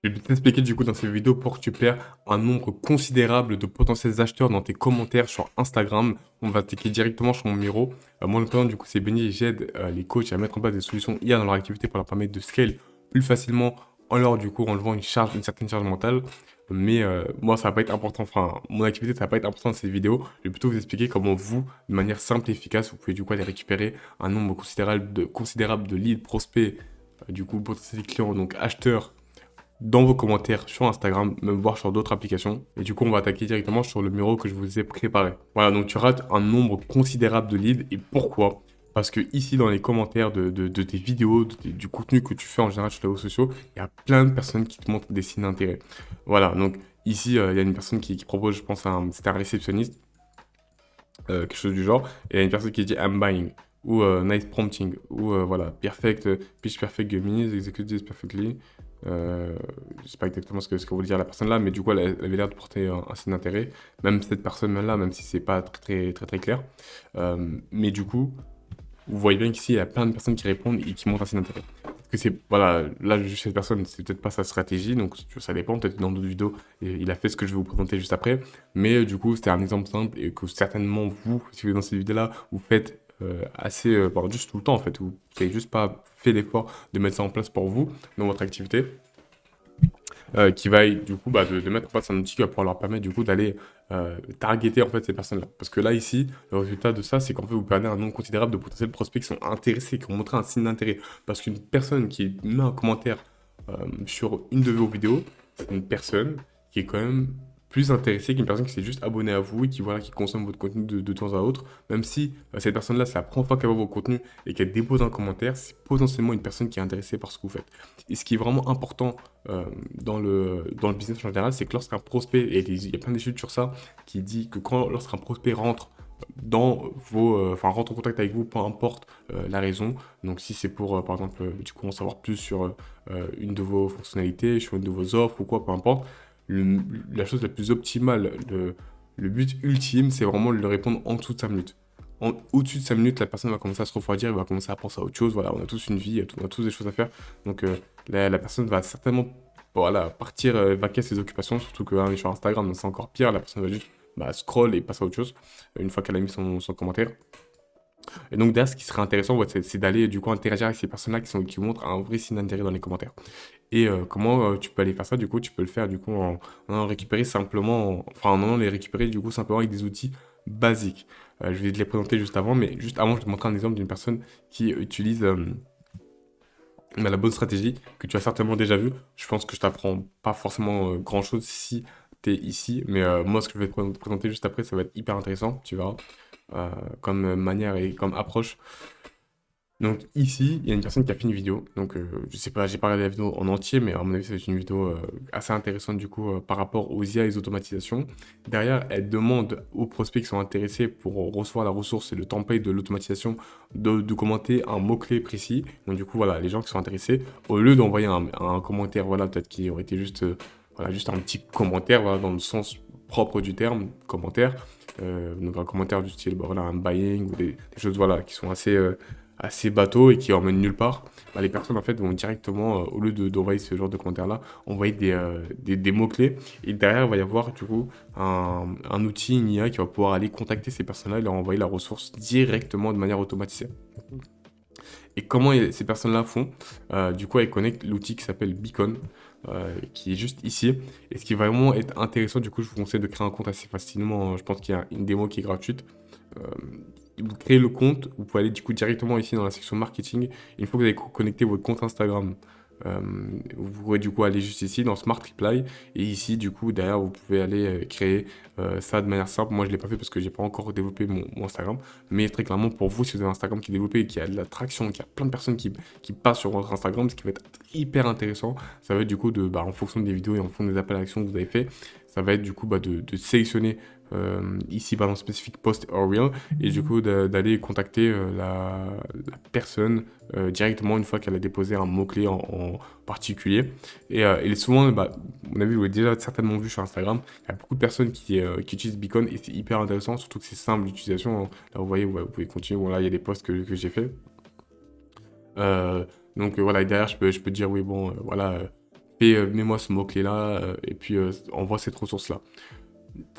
Je vais t'expliquer du coup dans cette vidéo pour que tu perds un nombre considérable de potentiels acheteurs dans tes commentaires sur Instagram. On va attaquer directement sur mon numéro. Moi, notamment, du coup, c'est Benny et j'aide les coachs à mettre en place des solutions IA dans leur activité pour leur permettre de scale plus facilement en leur, du coup, enlevant une certaine charge mentale. Mais moi, ça va pas être important. Enfin, mon activité, ça va pas être important dans cette vidéo. Je vais plutôt vous expliquer comment vous, de manière simple et efficace, vous pouvez du coup aller récupérer un nombre considérable de leads, prospects, du coup, potentiels clients, donc acheteurs dans vos commentaires sur Instagram, même voir sur d'autres applications. Et du coup, on va attaquer directement sur le numéro que je vous ai préparé. Voilà, donc tu rates un nombre considérable de leads. Et pourquoi? Parce que ici, dans les commentaires de tes vidéos, du contenu que tu fais en général sur les réseaux sociaux, il y a plein de personnes qui te montrent des signes d'intérêt. Voilà, donc ici, il y a une personne qui propose, je pense, c'était un réceptionniste, quelque chose du genre, et il y a une personne qui dit I'm buying, ou nice prompting, ou voilà, perfect, pitch perfect means execute this perfectly. Je sais pas exactement ce que veut dire la personne là, mais du coup, elle avait l'air de porter un signe d'intérêt, même cette personne-là, même si c'est pas très clair. Mais du coup, vous voyez bien qu'ici, il y a plein de personnes qui répondent et qui montrent un signe d'intérêt. Parce que c'est, voilà, là, juste cette personne, c'est peut-être pas sa stratégie, donc ça dépend, peut-être que dans d'autres vidéos, il a fait ce que je vais vous présenter juste après. Mais du coup, c'était un exemple simple et que certainement vous, si vous êtes dans cette vidéo-là, vous faites assez, juste tout le temps en fait, vous n'avez juste pas fait l'effort de mettre ça en place pour vous dans votre activité qui va du coup de mettre en place un outil qui va pouvoir leur permettre du coup d'aller targeter en fait ces personnes-là. Parce que là ici, le résultat de ça, c'est qu'en fait vous perdez un nombre considérable de potentiels prospects qui sont intéressés, qui ont montré un signe d'intérêt. Parce qu'une personne qui met un commentaire sur une de vos vidéos, c'est une personne qui est quand même plus intéressée qu'une personne qui s'est juste abonnée à vous et qui, voilà, qui consomme votre contenu de temps à autre. Même si cette personne-là, c'est la première fois qu'elle voit vos contenus et qu'elle dépose un commentaire, c'est potentiellement une personne qui est intéressée par ce que vous faites. Et ce qui est vraiment important dans le business en général, c'est que lorsqu'un prospect, et il y a plein d'études sur ça, qui dit que lorsqu'un prospect rentre rentre en contact avec vous, peu importe la raison. Donc si c'est pour, par exemple, du coup, en savoir plus sur une de vos fonctionnalités, sur une de vos offres ou quoi, peu importe, le- la chose la plus optimale, le but ultime, c'est vraiment de le répondre en dessous de 5 minutes. Au-dessus de 5 minutes, la personne va commencer à se refroidir, elle va commencer à penser à autre chose. Voilà, on a tous une vie, on a tous des choses à faire. Donc la personne va certainement voilà, partir, vaquer à ses occupations, surtout qu'on est sur Instagram, donc c'est encore pire. La personne va juste scroll et passer à autre chose une fois qu'elle a mis son commentaire. Et donc derrière, ce qui serait intéressant, ouais, c'est d'aller du coup interagir avec ces personnes-là qui montrent un vrai signe d'intérêt dans les commentaires. Et comment tu peux aller faire ça? Du coup, tu peux le faire du coup en allant récupérer simplement, enfin en allant les récupérer du coup simplement avec des outils basiques. Je vais te les présenter juste avant, mais juste avant, je vais te montrer un exemple d'une personne qui utilise la bonne stratégie que tu as certainement déjà vu. Je pense que je t'apprends pas forcément grand-chose si tu es ici, mais moi, ce que je vais te présenter juste après, ça va être hyper intéressant, tu verras, comme manière et comme approche. Donc ici, il y a une personne qui a fait une vidéo. Donc je sais pas, j'ai pas regardé la vidéo en entier, mais à mon avis, c'est une vidéo assez intéressante du coup par rapport aux IA et aux automatisations. Derrière, elle demande aux prospects qui sont intéressés pour recevoir la ressource et le template de l'automatisation de commenter un mot-clé précis. Donc du coup, voilà, les gens qui sont intéressés, au lieu d'envoyer un commentaire, voilà, peut-être qui aurait été juste, voilà, juste un petit commentaire, voilà, dans le sens propre du terme, commentaire. Donc un commentaire du style, bah, voilà, un buying ou des choses voilà, qui sont assez bateau et qui emmène nulle part, bah, les personnes en fait vont directement, au lieu d'envoyer ce genre de commentaires-là, envoyer des mots-clés. Et derrière, il va y avoir du coup un outil, une IA qui va pouvoir aller contacter ces personnes-là et leur envoyer la ressource directement de manière automatisée. Et comment ces personnes-là font? Du coup, elles connectent l'outil qui s'appelle Beacon, qui est juste ici. Et ce qui va vraiment être intéressant, du coup, je vous conseille de créer un compte assez facilement. Je pense qu'il y a une démo qui est gratuite. Euh, Vous créez le compte, vous pouvez aller du coup directement ici dans la section marketing. Une fois que vous avez connecté votre compte Instagram, euh, vous pourrez du coup aller juste ici dans Smart Reply. Et ici, du coup, derrière, vous pouvez aller créer ça de manière simple. Moi, je ne l'ai pas fait parce que j'ai pas encore développé mon Instagram. Mais très clairement, pour vous, si vous avez un Instagram qui est développé et qui a de la traction, qui a plein de personnes qui passent sur votre Instagram, ce qui va être hyper intéressant, ça va être du coup en fonction des vidéos et en fonction des appels à l'action que vous avez fait, ça va être du coup de sélectionner ici par exemple spécifique post or reel et du coup d'aller contacter la personne directement une fois qu'elle a déposé un mot-clé en particulier. Et souvent, bah, mon avis, vous l'avez déjà certainement vu sur Instagram, il y a beaucoup de personnes qui utilisent Beacon et c'est hyper intéressant, surtout que c'est simple d'utilisation. Là, vous voyez, ouais, vous pouvez continuer. Bon, là, il y a des posts que j'ai fait. Donc voilà, et derrière, je peux dire, oui, bon, voilà. fais, mets-moi ce mot-clé-là, et puis envoie cette ressource-là.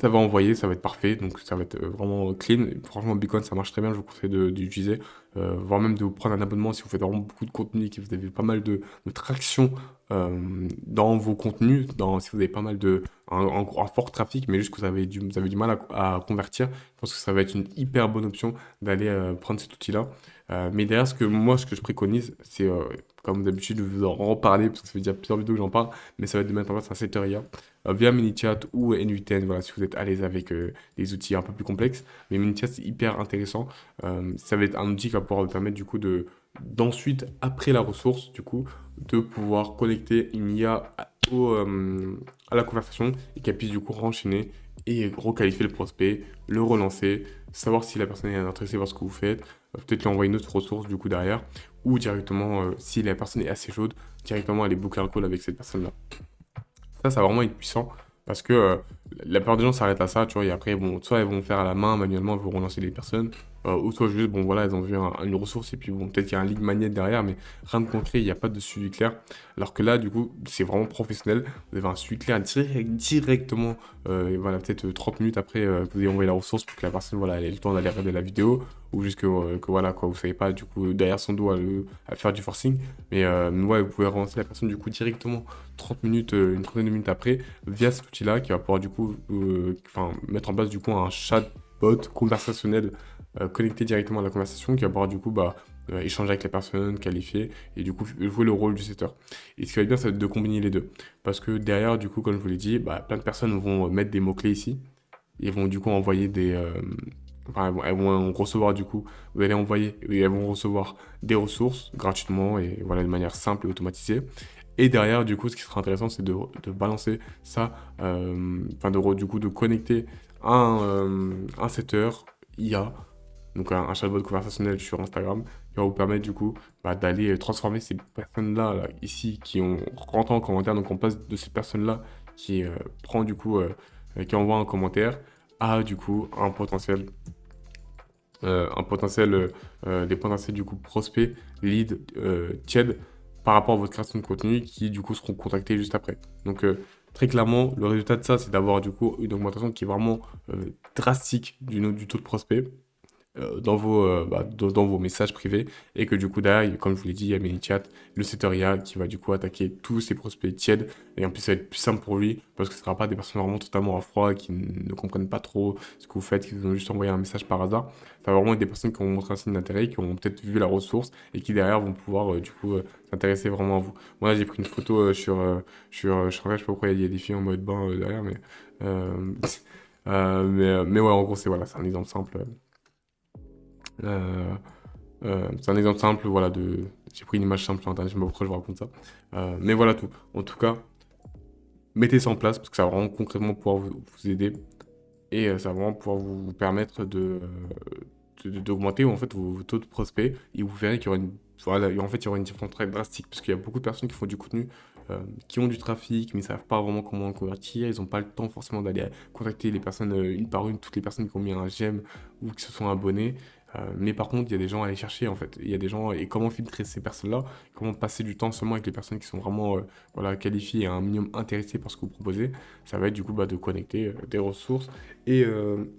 Ça va envoyer, ça va être parfait, donc ça va être vraiment clean. Et franchement, Bitcoin, ça marche très bien, je vous conseille d'utiliser, voire même de vous prendre un abonnement si vous faites vraiment beaucoup de contenu et que vous avez pas mal de traction dans vos contenus, si vous avez pas mal un fort trafic, mais juste que vous avez du mal à convertir. Je pense que ça va être une hyper bonne option d'aller prendre cet outil-là. Mais derrière, ce que je préconise, c'est, comme d'habitude, de vous en reparler, parce que ça fait déjà plusieurs vidéos que j'en parle, mais ça va être de mettre en place un setter IA via MiniChat ou N8N, voilà, si vous êtes à l'aise avec des outils un peu plus complexes. Mais MiniChat, c'est hyper intéressant. Ça va être un outil qui va pouvoir vous permettre du coup d'ensuite, après la ressource, du coup, de pouvoir connecter une IA à la conversation et qu'elle puisse du coup renchaîner et requalifier le prospect, le relancer, savoir si la personne est intéressée par ce que vous faites, peut-être lui envoyer une autre ressource du coup derrière, ou directement, si la personne est assez chaude, directement aller booker un call avec cette personne-là. Ça va vraiment être puissant parce que la plupart des gens s'arrêtent à ça, tu vois, et après, bon, soit elles vont faire à la main, manuellement, elles vont relancer les personnes, ou soit juste, bon, voilà, elles ont vu une ressource et puis, bon, peut-être qu'il y a un lead magnet derrière, mais rien de concret, il n'y a pas de suivi clair. Alors que là, du coup, c'est vraiment professionnel, vous avez un suivi clair directement, et voilà, peut-être 30 minutes après que vous ayez envoyé la ressource pour que la personne, voilà, elle ait le temps d'aller regarder la vidéo, ou juste que voilà, quoi, vous savez pas, du coup, derrière son dos à faire du forcing, mais ouais, vous pouvez relancer la personne, du coup, directement 30 minutes, une trentaine de minutes après, via cet outil-là qui va pouvoir du coup mettre en place du coup un chatbot conversationnel connecté directement à la conversation qui va pouvoir du coup échanger avec la personne, qualifier et du coup jouer le rôle du setter. Et ce qui va être bien, c'est de combiner les deux. Parce que derrière, du coup, comme je vous l'ai dit, plein de personnes vont mettre des mots-clés ici et vont du coup envoyer elles vont recevoir du coup, vous allez envoyer, et elles vont recevoir des ressources gratuitement et voilà de manière simple et automatisée. Et derrière, du coup, ce qui sera intéressant, c'est de balancer ça, du coup, de connecter un setter IA, donc un chatbot conversationnel sur Instagram, qui va vous permettre, du coup, d'aller transformer ces personnes-là, là, ici, qui ont rentré en commentaire, donc on passe de ces personnes-là qui prend, du coup, qui envoie un commentaire, à, du coup, des potentiels du coup prospects, leads, tièdes par rapport à votre création de contenu qui du coup seront contactés juste après. Donc très clairement, le résultat de ça, c'est d'avoir du coup une augmentation qui est vraiment drastique du taux de prospect dans vos messages privés et que du coup derrière, comme je vous l'ai dit, il y a ManyChat, le setter IA qui va du coup attaquer tous ces prospects tièdes et en plus ça va être plus simple pour lui parce que ce ne sera pas des personnes vraiment totalement à froid qui ne comprennent pas trop ce que vous faites, qui vous ont juste envoyé un message par hasard. Ça va vraiment être des personnes qui ont montré un signe d'intérêt, qui ont peut-être vu la ressource et qui derrière vont pouvoir s'intéresser vraiment à vous. Moi là, j'ai pris une photo je sais pas pourquoi il y a des filles en mode bain derrière, euh, mais ouais, en gros, c'est un exemple simple. Euh, c'est un exemple simple, voilà, j'ai pris une image simple sur internet, je sais pas pourquoi je vous raconte ça. Mais voilà tout. En tout cas, mettez ça en place parce que ça va vraiment concrètement pouvoir vous aider et ça va vraiment pouvoir vous permettre d'augmenter en fait vos taux de prospects et vous verrez qu'il y aura en fait, il y aura une différence très drastique parce qu'il y a beaucoup de personnes qui font du contenu, qui ont du trafic mais ne savent pas vraiment comment le convertir, ils n'ont pas le temps forcément d'aller contacter les personnes une par une, toutes les personnes qui ont mis un j'aime ou qui se sont abonnés. Mais par contre, il y a des gens à aller chercher en fait. Il y a des gens, et comment filtrer ces personnes-là, comment passer du temps seulement avec les personnes qui sont vraiment voilà, qualifiées et un minimum intéressées par ce que vous proposez, ça va être du coup de connecter des ressources et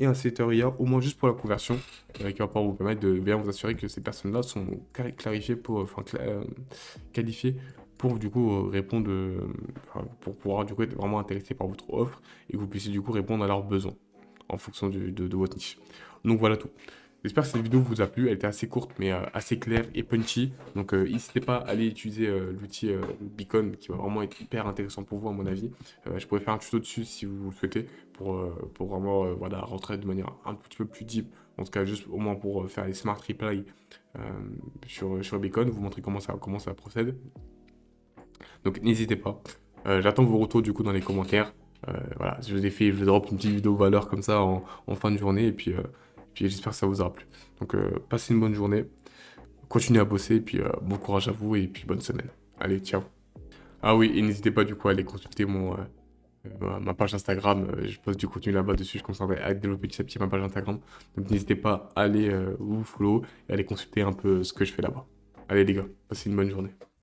un setter IA, au moins juste pour la conversion, qui va pouvoir vous permettre de bien vous assurer que ces personnes-là sont clarifiées qualifiées pour du coup répondre, pour pouvoir du coup être vraiment intéressés par votre offre et que vous puissiez du coup répondre à leurs besoins en fonction de votre niche. Donc voilà tout. J'espère que cette vidéo vous a plu, elle était assez courte mais assez claire et punchy. Donc n'hésitez pas à aller utiliser l'outil Beacon qui va vraiment être hyper intéressant pour vous à mon avis. Je pourrais faire un tuto dessus si vous le souhaitez pour vraiment voilà, rentrer de manière un petit peu plus deep. En tout cas juste au moins pour faire les smart replies sur Beacon, vous montrer comment ça procède. Donc n'hésitez pas. J'attends vos retours du coup dans les commentaires. Voilà, je vous drop une petite vidéo valeur comme ça en fin de journée et puis j'espère que ça vous aura plu. Donc passez une bonne journée, continuez à bosser et puis bon courage à vous et puis bonne semaine. Allez, ciao. Ah oui, et n'hésitez pas du coup à aller consulter ma page Instagram. Je poste du contenu là-bas dessus, je commence à développer petit à petit ma page Instagram. Donc n'hésitez pas à aller vous follow et à aller consulter un peu ce que je fais là-bas. Allez les gars, passez une bonne journée.